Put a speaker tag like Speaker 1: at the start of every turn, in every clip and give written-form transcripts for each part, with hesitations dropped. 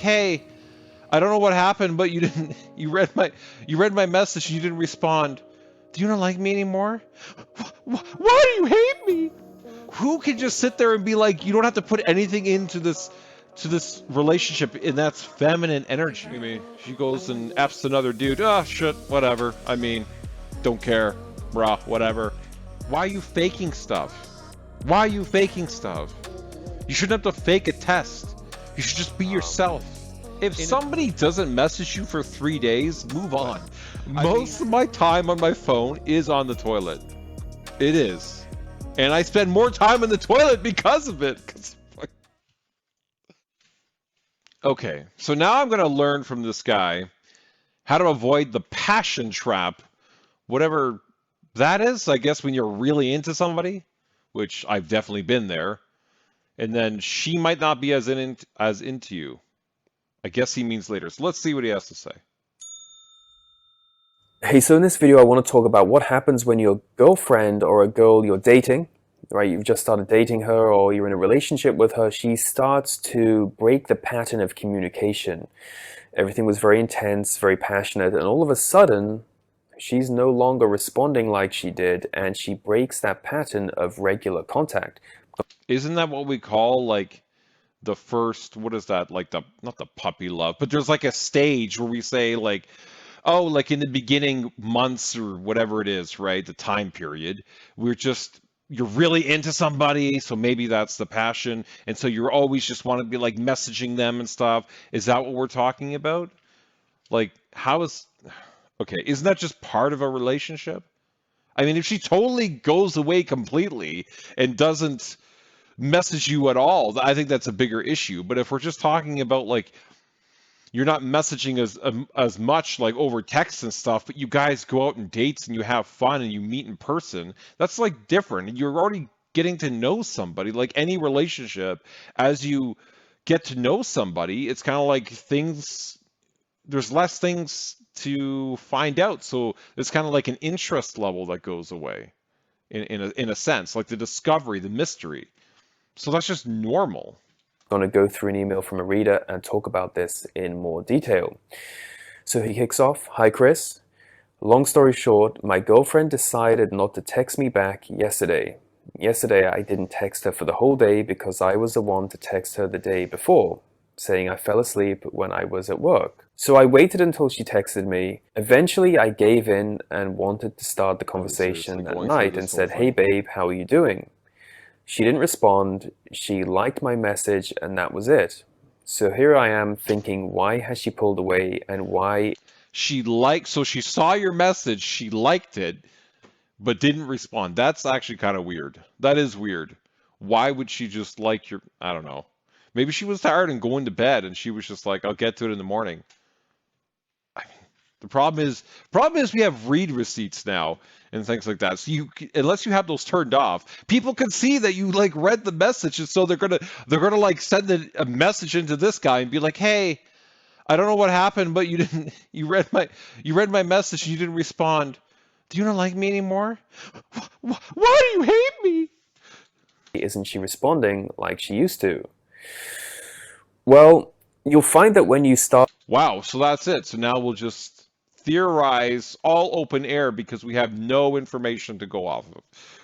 Speaker 1: hey, I don't know what happened, but you read my message and you didn't respond. Do you not like me anymore? Why do you hate me? Who can just sit there and be like, you don't have to put anything into this relationship, and that's feminine energy. I mean, she goes and F's another dude. Ah, shit, whatever. I mean, don't care, brah, whatever. Why are you faking stuff? Why are you faking stuff? You shouldn't have to fake a test. You should just be yourself. If somebody doesn't message you for 3 days, move on. Most of my time on my phone is on the toilet. It is. And I spend more time in the toilet because of it. Okay, so now I'm going to learn from this guy how to avoid the passion trap, whatever that is, I guess, when you're really into somebody, which I've definitely been there, and then she might not be as into you. I guess he means later. So let's see what he has to say.
Speaker 2: Hey, so in this video, I want to talk about what happens when your girlfriend or a girl you're dating, right? You've just started dating her or you're in a relationship with her. She starts to break the pattern of communication. Everything was very intense, very passionate, and all of a sudden, she's no longer responding like she did, and she breaks that pattern of regular contact.
Speaker 1: Isn't that what we call like the first, what is that? Like not the puppy love, but there's like a stage where we say like, oh, like in the beginning months or whatever it is, right? The time period, you're really into somebody, so maybe that's the passion, and so you're always just want to be like messaging them and stuff. Is that what we're talking about? Like, okay, isn't that just part of a relationship? I mean, if she totally goes away completely and doesn't message you at all, I think that's a bigger issue. But if we're just talking about like you're not messaging as much like over text and stuff, but you guys go out on dates and you have fun and you meet in person, that's like different. You're already getting to know somebody. Like any relationship, as you get to know somebody, it's kind of like there's less things to find out. So it's kind of like an interest level that goes away in a sense, like the discovery, the mystery. So that's just normal.
Speaker 2: I'm going to go through an email from a reader and talk about this in more detail. So he kicks off, "Hi Chris. Long story short, my girlfriend decided not to text me back yesterday. Yesterday I didn't text her for the whole day because I was the one to text her the day before, saying I fell asleep when I was at work. So I waited until she texted me. Eventually I gave in and wanted to start the conversation at night and said, 'Hey babe, how are you doing?' She didn't respond. She liked my message and that was it. So here I am thinking, why has she pulled away and why..."
Speaker 1: So she saw your message, she liked it, but didn't respond. That's actually kind of weird. That is weird. Why would she just like I don't know. Maybe she was tired and going to bed and she was just like, I'll get to it in the morning. The problem is we have read receipts now and things like that. So unless you have those turned off, people can see that you like read the message, and so they're gonna like send a message into this guy and be like, hey, I don't know what happened, but you didn't you read my message and you didn't respond. Do you not like me anymore? Why do you hate me?
Speaker 2: isn't she responding like she used to? Well, you'll find that when you start...
Speaker 1: Wow, so that's it. So now we'll just theorize all open air because we have no information to go off of.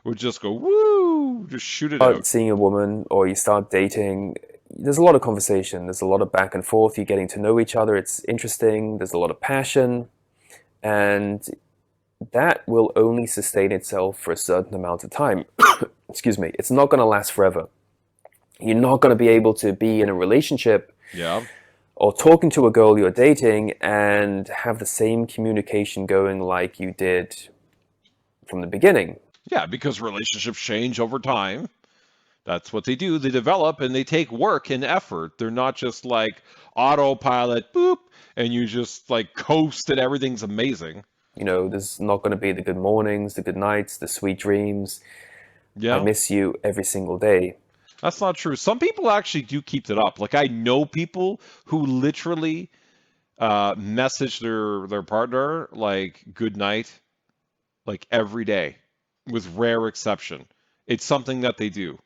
Speaker 1: We'll just go, woo, just shoot it out.
Speaker 2: seeing a woman or you start dating, there's a lot of conversation, there's a lot of back and forth, you're getting to know each other, it's interesting, there's a lot of passion, and that will only sustain itself for a certain amount of time. Excuse me, it's not going to last forever. You're not going to be able to be in a relationship
Speaker 1: Yeah.
Speaker 2: or talking to a girl you're dating and have the same communication going like you did from the beginning.
Speaker 1: Yeah, because relationships change over time. That's what they do. They develop and they take work and effort. They're not just like autopilot, boop, and you just like coast and everything's amazing.
Speaker 2: You know, there's not going to be the good mornings, the good nights, the sweet dreams. I
Speaker 1: Yeah.
Speaker 2: miss you every single day.
Speaker 1: That's not true. Some people actually do keep it up. Like I know people who literally message their partner like good night like every day with rare exception. It's something that they do.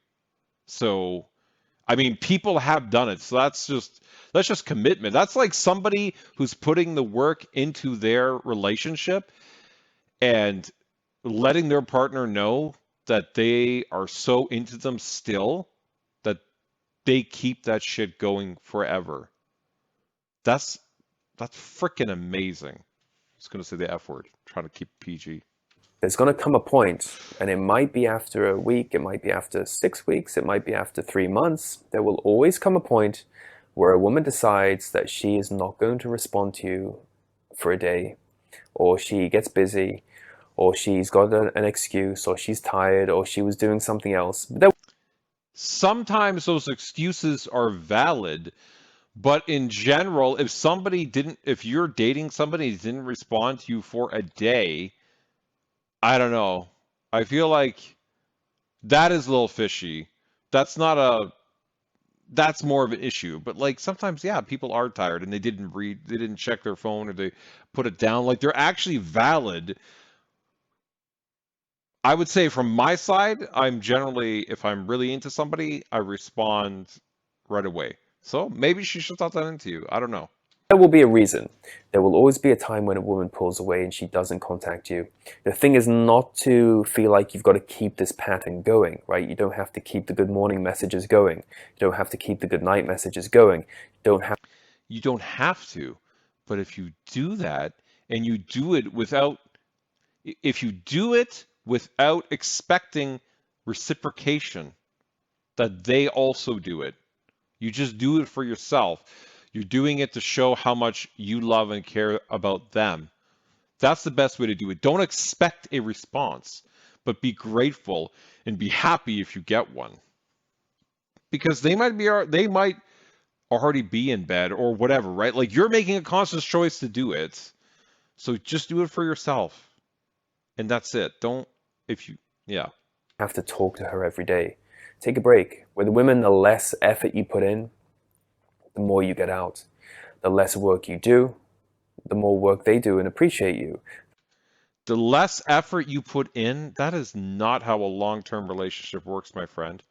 Speaker 1: So I mean, people have done it, so that's just commitment. That's like somebody who's putting the work into their relationship and letting their partner know that they are so into them still that they keep that shit going forever. That's that's freaking amazing. I was gonna say the F word. Trying to keep PG.
Speaker 2: There's going to come a point, and it might be after a week, it might be after 6 weeks, it might be after 3 months. There will always come a point where a woman decides that she is not going to respond to you for a day, or she gets busy, or she's got an excuse, or she's tired, or she was doing something else.
Speaker 1: Sometimes those excuses are valid, but in general, if you're dating somebody who didn't respond to you for a day, I don't know. I feel like that is a little fishy. That's not a, that's more of an issue. But like sometimes, yeah, people are tired and they didn't check their phone or they put it down. Like they're actually valid. I would say from my side, I'm generally, if I'm really into somebody, I respond right away. So maybe she should thought that into you. I don't know.
Speaker 2: There will be a reason. There will always be a time when a woman pulls away and she doesn't contact you. The thing is not to feel like you've got to keep this pattern going, right? You don't have to keep the good morning messages going. You don't have to keep the good night messages going.
Speaker 1: You don't have to, but if you do that and you do it without, if you do it without expecting reciprocation, that they also do it. You just do it for yourself. You're doing it to show how much you love and care about them. That's the best way to do it. Don't expect a response, but be grateful and be happy if you get one. Because they might already be in bed or whatever, right? Like you're making a conscious choice to do it. So just do it for yourself. And that's it. Don't if you yeah.
Speaker 2: Have to talk to her every day. Take a break. With women, the less effort you put in, the more you get out. The less work you do, the more work they do and appreciate you.
Speaker 1: The less effort you put in, that is not how a long-term relationship works, my friend.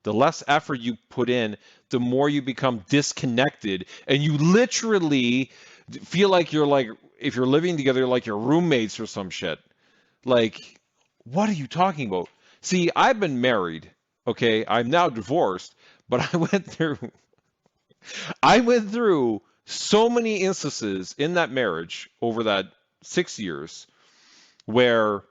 Speaker 1: The less effort you put in, the more you become disconnected and you literally feel like you're like if you're living together like you're roommates or some shit. Like, what are you talking about? See, I've been married, okay? I'm now divorced, but I went through so many instances in that marriage over that 6 years where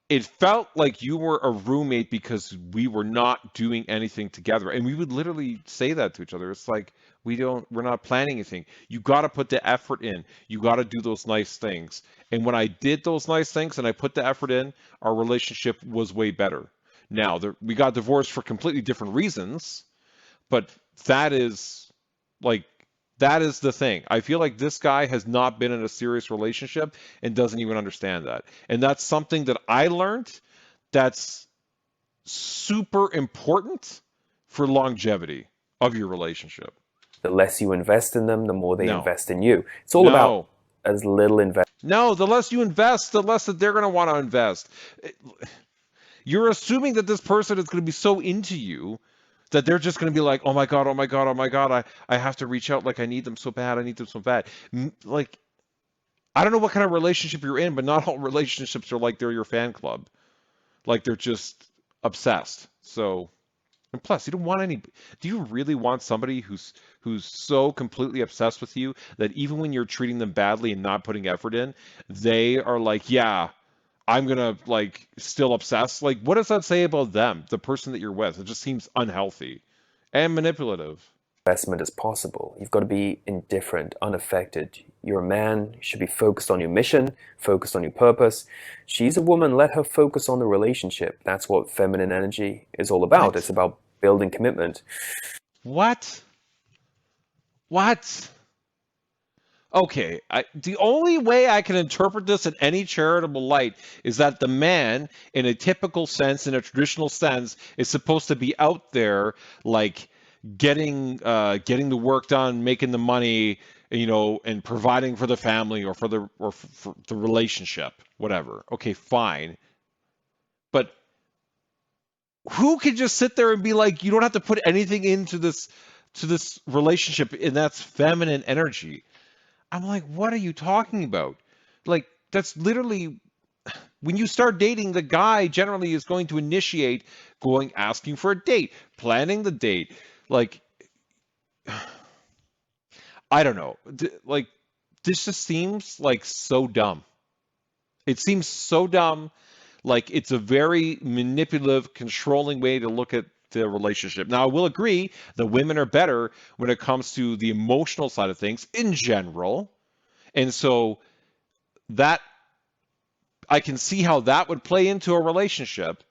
Speaker 1: it felt like you were a roommate because we were not doing anything together. And we would literally say that to each other. It's like we're not planning anything. You got to put the effort in. You got to do those nice things. And when I did those nice things and I put the effort in, our relationship was way better. Now, we got divorced for completely different reasons, but that is like that is the thing. I feel like this guy has not been in a serious relationship and doesn't even understand that. And that's something that I learned that's super important for longevity of your relationship.
Speaker 2: The less you invest in them, the more they
Speaker 1: No.
Speaker 2: invest in you. It's all about
Speaker 1: No.
Speaker 2: as little investment.
Speaker 1: No, the less you invest, the less that they're going to want to invest. You're assuming that this person is going to be so into you that they're just going to be like, oh my God, oh my God, oh my God, I have to reach out like I need them so bad, I need them so bad. Like, I don't know what kind of relationship you're in, but not all relationships are like they're your fan club. Like they're just obsessed. So, and plus, you don't want any. Do you really want somebody who's so completely obsessed with you that even when you're treating them badly and not putting effort in, they are like, yeah, I'm gonna like still obsess. Like, what does that say about them, the person that you're with? It just seems unhealthy and manipulative.
Speaker 2: Investment as possible. You've got to be indifferent, unaffected. You're a man, you should be focused on your mission, focused on your purpose. She's a woman, let her focus on the relationship. That's what feminine energy is all about. It's
Speaker 1: What?
Speaker 2: about building commitment.
Speaker 1: What? What? Okay, the only way I can interpret this in any charitable light is that the man, in a typical sense, in a traditional sense, is supposed to be out there, like getting the work done, making the money, and providing for the family or for the relationship, whatever. Okay, fine, but who can just sit there and be like, you don't have to put anything into this relationship, and that's feminine energy. I'm like, what are you talking about? Like, that's literally when you start dating, the guy generally is going to initiate going asking for a date, planning the date. Like, I don't know. Like, this just seems like so dumb. It seems so dumb. Like, it's a very manipulative, controlling way to look at the relationship. Now, I will agree that women are better when it comes to the emotional side of things in general. And so that I can see how that would play into a relationship,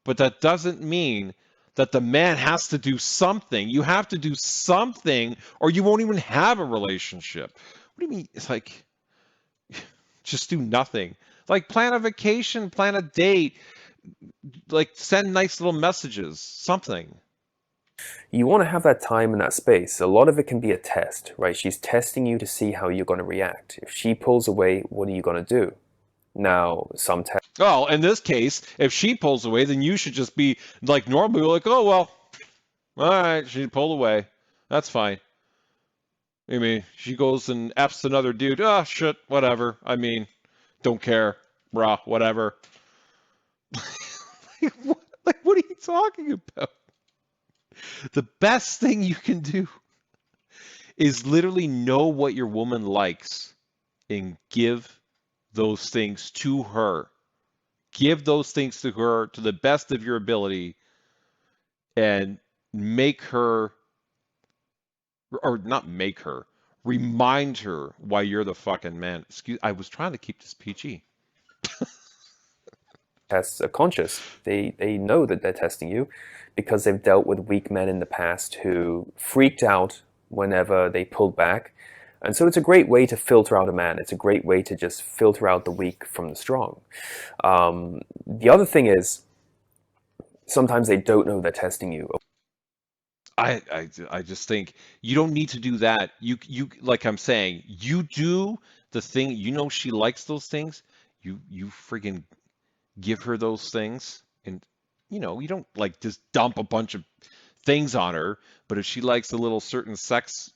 Speaker 1: but that doesn't mean that the man has to do something. You have to do something or you won't even have a relationship. What do you mean? It's like just do nothing. Like plan a vacation, plan a date, like send nice little messages, something.
Speaker 2: You want to have that time and that space. A lot of it can be a test, right? She's testing you to see how you're going to react. If she pulls away, what are you going to do? Now, some tests
Speaker 1: Well, in this case, if she pulls away, then you should just be like normal, like, oh well, all right, she pulled away. That's fine. I mean, she goes and F's another dude. Oh shit, whatever. I mean, don't care, brah, whatever. Like, what are you talking about? The best thing you can do is literally know what your woman likes and give those things to her. Give those things to her to the best of your ability and make her, or not make her, remind her why you're the fucking man. Excuse, I was trying to keep this PG.
Speaker 2: tests are conscious. They know that they're testing you because they've dealt with weak men in the past who freaked out whenever they pulled back. And so it's a great way to filter out a man. It's a great way to just filter out the weak from the strong. The other thing is sometimes they don't know they're testing you.
Speaker 1: I just think you don't need to do that. You like I'm saying, you do the thing, you know she likes those things. You friggin' give her those things and you don't like just dump a bunch of things on her, but if she likes a little certain sex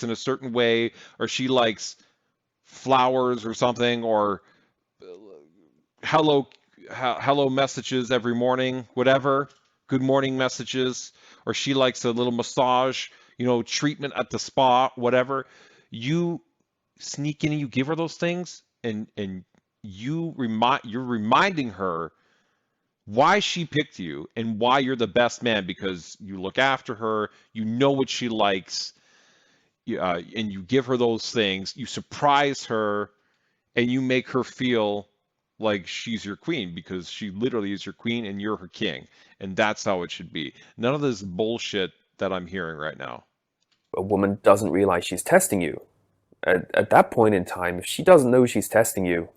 Speaker 1: in a certain way, or she likes flowers or something, or hello hello messages every morning, whatever, good morning messages, or she likes a little massage, treatment at the spa, whatever, you sneak in and you give her those things, and you're reminding her why she picked you and why you're the best man because you look after her, you know what she likes, and you give her those things, you surprise her, and you make her feel like she's your queen because she literally is your queen and you're her king. And that's how it should be. None of this bullshit that I'm hearing right now.
Speaker 2: A woman doesn't realize she's testing you. At that point in time, if she doesn't know she's testing you,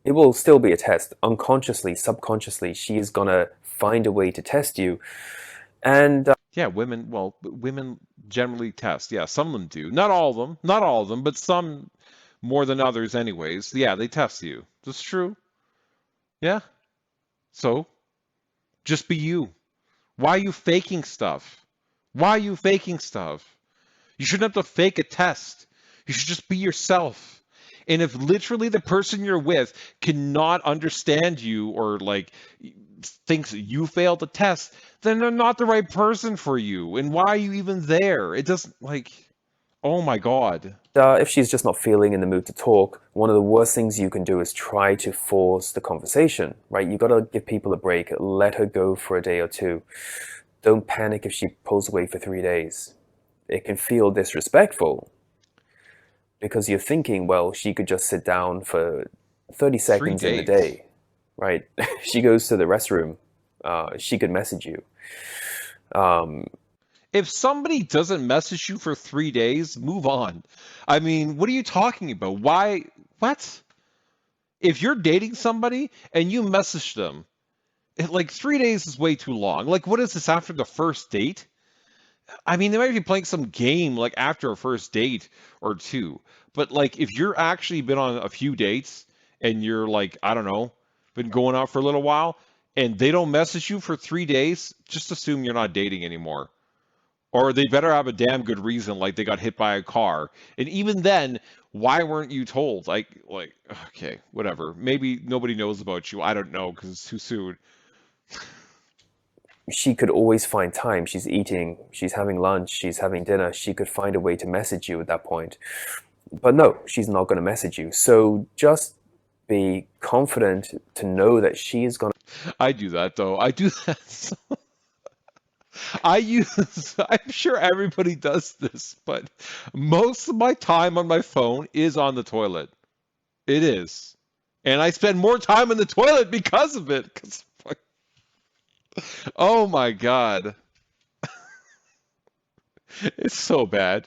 Speaker 2: it will still be a test. Unconsciously, subconsciously, she is going to find a way to test you. And
Speaker 1: Yeah, women generally test. Yeah, some of them do. Not all of them. Not all of them, but some more than others anyways. Yeah, they test you. That's true. Yeah. So, just be you. Why are you faking stuff? Why are you faking stuff? You shouldn't have to fake a test. You should just be yourself. And if literally the person you're with cannot understand you or like thinks you failed the test, then they're not the right person for you. And why are you even there? It doesn't like, oh my God.
Speaker 2: if she's just not feeling in the mood to talk, one of the worst things you can do is try to force the conversation, right? You got to give people a break. Let her go for a day or two. Don't panic if she pulls away for 3 days. It can feel disrespectful because you're thinking, well, she could just sit down for 30
Speaker 1: 3
Speaker 2: seconds in the
Speaker 1: days.
Speaker 2: day, right? She goes to the restroom. She could message you.
Speaker 1: If somebody doesn't message you for 3 days, move on. I mean, what are you talking about? Why? What? If you're dating somebody and you message them, like 3 days is way too long. Like, what is this after the first date? I mean, they might be playing some game like after a first date or two, but like if you're actually been on a few dates and you're like, I don't know, been going out for a little while, and they don't message you for 3 days, just assume you're not dating anymore. Or they better have a damn good reason, like they got hit by a car. And even then, why weren't you told? Like, okay, whatever. Maybe nobody knows about you. I don't know because it's too soon.
Speaker 2: She could always find time. She's eating, she's having lunch, she's having dinner. She could find a way to message you at that point. But no, she's not going to message you. So just be confident to know that she is going
Speaker 1: I do that though. I do that. I use, I'm sure everybody does this, but most of my time on my phone is on the toilet. It is. And I spend more time in the toilet because of it. 'Cause, oh my God. It's so bad.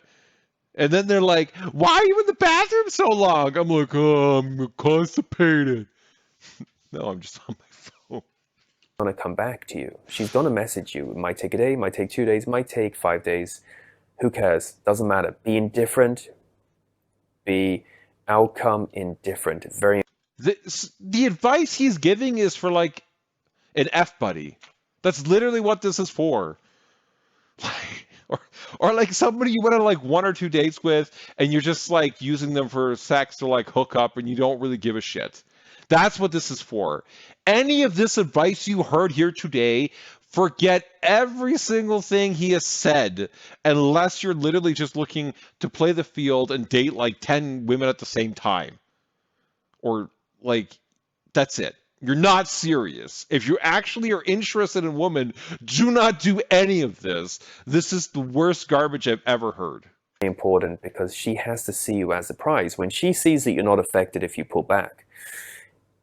Speaker 1: And then they're like, why are you in the bathroom so long? I'm like, oh, I'm constipated. No, I'm just on my phone.
Speaker 2: to come back to you. She's going to message you. It might take a day, might take 2 days, might take 5 days. Who cares? Doesn't matter. Be indifferent. Be outcome indifferent. Very
Speaker 1: The advice he's giving is for like an F buddy. That's literally what this is for. Like, or like somebody you went on like 1 or 2 dates with, and you're just like using them for sex or like hook up, and you don't really give a shit. That's what this is for. Any of this advice you heard here today, forget every single thing he has said, unless you're literally just looking to play the field and date like 10 women at the same time. Or like, that's it. You're not serious. If you actually are interested in women, do not do any of this. This is the worst garbage I've ever heard.
Speaker 2: important because she has to see you as a prize. When she sees that you're not affected if you pull back,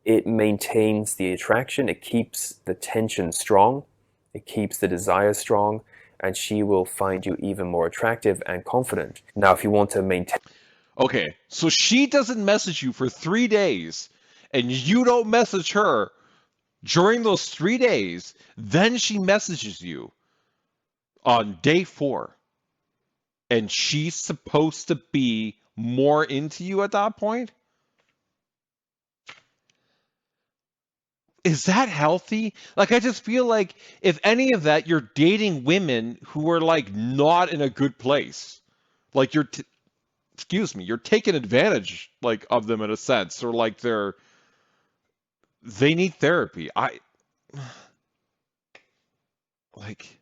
Speaker 2: it maintains the attraction, it keeps the tension strong, it keeps the desire strong, and she will find you even more attractive and confident. Now, if you want to maintain
Speaker 1: Okay, so she doesn't message you for 3 days, and you don't message her during those 3 days, then she messages you on day 4, and she's supposed to be more into you at that point? Is that healthy? Like, I just feel like if any of that, you're dating women who are like not in a good place. Like excuse me, you're taking advantage like of them in a sense, or like they need therapy. I like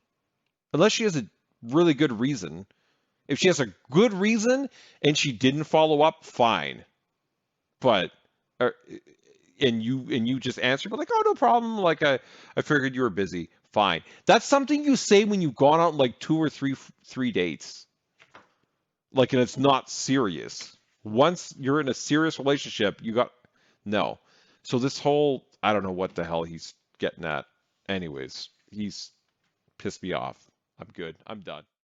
Speaker 1: unless she has a really good reason. If she has a good reason and she didn't follow up, fine. But uh, and you just answer, but like, oh, no problem. Like I figured you were busy. Fine. That's something you say when you've gone out on like two or three dates. Like, and it's not serious. Once you're in a serious relationship, you got no. So this whole, I don't know what the hell he's getting at. Anyways, he's pissed me off. I'm good. I'm done.